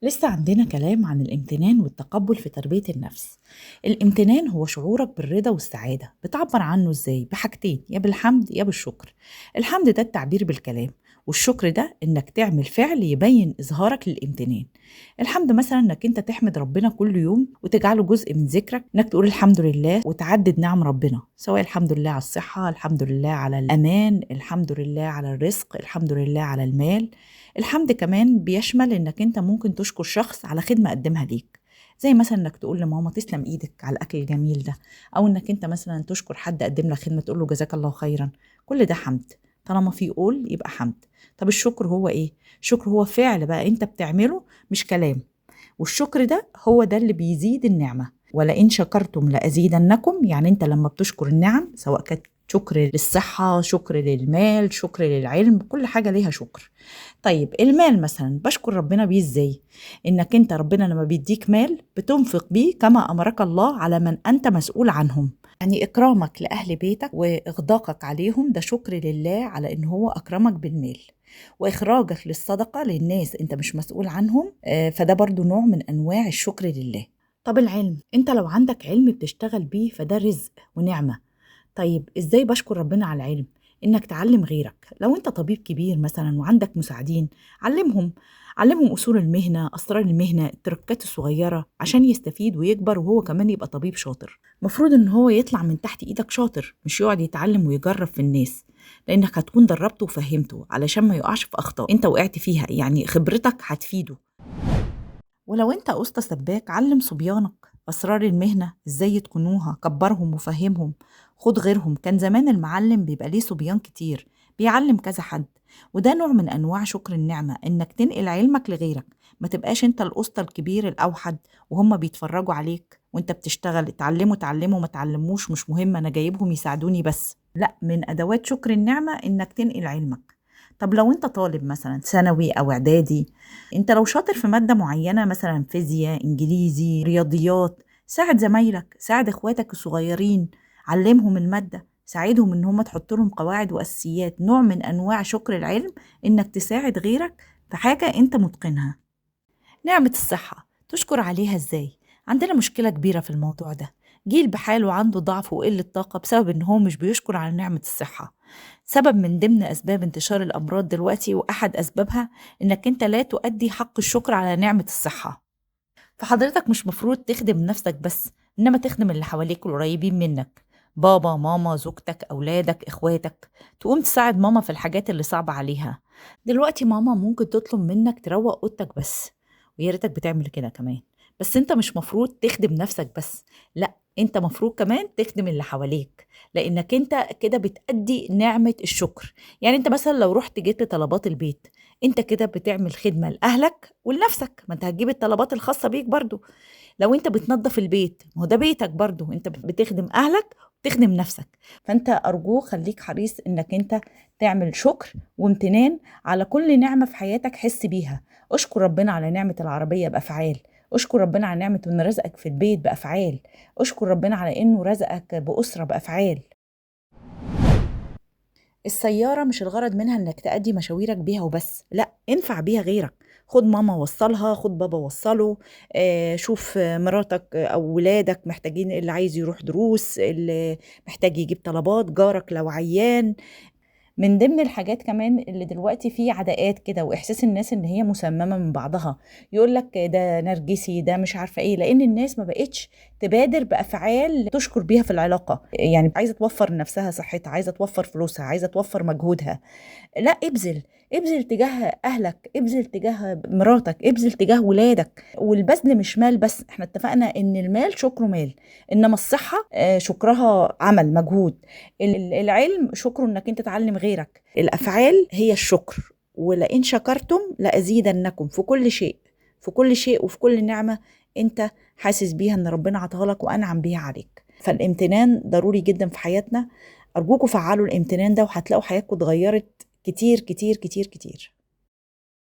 لسه عندنا كلام عن الامتنان والتقبل في تربية النفس. الامتنان هو شعورك بالرضا والسعادة، بتعبر عنه ازاي؟ بحاجتين، يا بالحمد يا بالشكر. الحمد ده التعبير بالكلام، والشكر ده انك تعمل فعل يبين اظهارك للامتنان. الحمد مثلا انك انت تحمد ربنا كل يوم وتجعله جزء من ذكرك، انك تقول الحمد لله وتعدد نعم ربنا، سواء الحمد لله على الصحة، الحمد لله على الامان، الحمد لله على الرزق، الحمد لله على المال. الحمد كمان بيشمل انك انت ممكن تشكر شخص على خدمة قدمها ليك، زي مثلا انك تقول لماما تسلم ايدك على الاكل الجميل ده، او انك انت مثلا تشكر حد قدم لك خدمة تقول له جزاك الله خيرا. كل ده حمد، طالما في قول يبقى حمد. طب الشكر هو ايه؟ الشكر هو فعل بقى انت بتعمله، مش كلام. والشكر ده هو ده اللي بيزيد النعمة، ولئن شكرتم لأزيدنكم. يعني انت لما بتشكر النعم، سواء كانت شكر للصحة، شكر للمال، شكر للعلم، كل حاجة ليها شكر. طيب المال مثلا بشكر ربنا بيه ازاي؟ انك انت ربنا لما بيديك مال بتنفق بيه كما امرك الله على من انت مسؤول عنهم. يعني اكرامك لاهل بيتك واغداقك عليهم ده شكر لله على ان هو اكرمك بالمال. واخراجك للصدقة للناس انت مش مسؤول عنهم، فده برضو نوع من انواع الشكر لله. طب العلم، انت لو عندك علم بتشتغل بيه فده رزق ونعمة. طيب ازاي بشكر ربنا على العلم؟ انك تعلم غيرك. لو انت طبيب كبير مثلا وعندك مساعدين، علمهم اصول المهنة، اسرار المهنة، التركات الصغيرة عشان يستفيد ويكبر وهو كمان يبقى طبيب شاطر. مفروض ان هو يطلع من تحت ايدك شاطر، مش يقعد يتعلم ويجرب في الناس، لانك هتكون دربته وفهمته علشان ما يقعش في اخطاء انت وقعت فيها، يعني خبرتك هتفيده. ولو انت أسطى سباك، علم صبيانك أسرار المهنة ازاي يتقنوها، كبرهم وفهمهم. خد غيرهم، كان زمان المعلم بيبقى ليه صبيان كتير بيعلم كذا حد. وده نوع من أنواع شكر النعمة، إنك تنقل علمك لغيرك. ما تبقاش انت الأسطى الكبير الأوحد وهم بيتفرجوا عليك وانت بتشتغل. اتعلموا ما تعلموش مش مهم، أنا جايبهم يساعدوني بس. لا، من أدوات شكر النعمة إنك تنقل علمك. طب لو انت طالب مثلا ثانوي أو إعدادي، انت لو شاطر في مادة معينة، مثلا فيزياء، انجليزي، رياضيات، ساعد زمايلك، ساعد اخواتك الصغيرين، علمهم المادة، ساعدهم ان هم تحط لهم قواعد واساسيات. نوع من انواع شكر العلم انك تساعد غيرك في حاجة انت متقنها. نعمة الصحة تشكر عليها ازاي؟ عندنا مشكلة كبيرة في الموضوع ده. جيل بحاله عنده ضعف وقلة طاقة بسبب ان هو مش بيشكر على نعمة الصحة. سبب من ضمن أسباب انتشار الأمراض دلوقتي، وأحد أسبابها إنك أنت لا تؤدي حق الشكر على نعمة الصحة. فحضرتك مش مفروض تخدم نفسك بس، إنما تخدم اللي حواليك القريبين منك، بابا ماما زوجتك أولادك إخواتك. تقوم تساعد ماما في الحاجات اللي صعبة عليها. دلوقتي ماما ممكن تطلب منك تروق أوضتك بس، ويا ريتك بتعمل كده كمان. بس انت مش مفروض تخدم نفسك بس، لا، انت مفروض كمان تخدم اللي حواليك، لانك انت كده بتأدي نعمة الشكر. يعني انت مثلا لو رحت جبت طلبات البيت، انت كده بتعمل خدمة لأهلك ولنفسك، ما انت هتجيب الطلبات الخاصة بيك برضو. لو انت بتنظف البيت، ما هو ده بيتك برضو، انت بتخدم اهلك وبتخدم نفسك. فانت ارجوه خليك حريص انك انت تعمل شكر وامتنان على كل نعمة في حياتك حس بيها. اشكر ربنا على نعمة العربية بأفعال، اشكر ربنا على نعمة انه رزقك في البيت بأفعال، اشكر ربنا على انه رزقك بأسرة بأفعال. السيارة مش الغرض منها انك تأدي مشاويرك بيها وبس، لا، انفع بيها غيرك. خد ماما وصلها، خد بابا وصله. شوف مراتك او ولادك محتاجين، اللي عايز يروح دروس، اللي محتاج يجيب طلبات، جارك لو عيان. من ضمن الحاجات كمان اللي دلوقتي فيه عداءات كده، واحساس الناس ان هي مسممه من بعضها، يقول لك ده نرجسي، ده مش عارفه ايه، لان الناس ما بقتش تبادر بافعال تشكر بيها في العلاقه. يعني عايزه توفر لنفسها صحتها، عايزه توفر فلوسها، عايزه توفر مجهودها. لا، ابذل تجاه اهلك، ابذل تجاه مراتك، ابذل تجاه ولادك. والبذل مش مال بس، احنا اتفقنا ان المال شكره مال، انما الصحة شكرها عمل مجهود. العلم شكره انك انت تعلم غيرك. الافعال هي الشكر. ولئن شكرتم لأزيدنكم في كل شيء، في كل شيء وفي كل نعمة انت حاسس بيها ان ربنا عطاها لك وانعم بيها عليك. فالامتنان ضروري جدا في حياتنا. أرجوكوا فعلوا الامتنان ده وهتلاقوا حياتكم اتغيرت كتير كتير كتير كتير.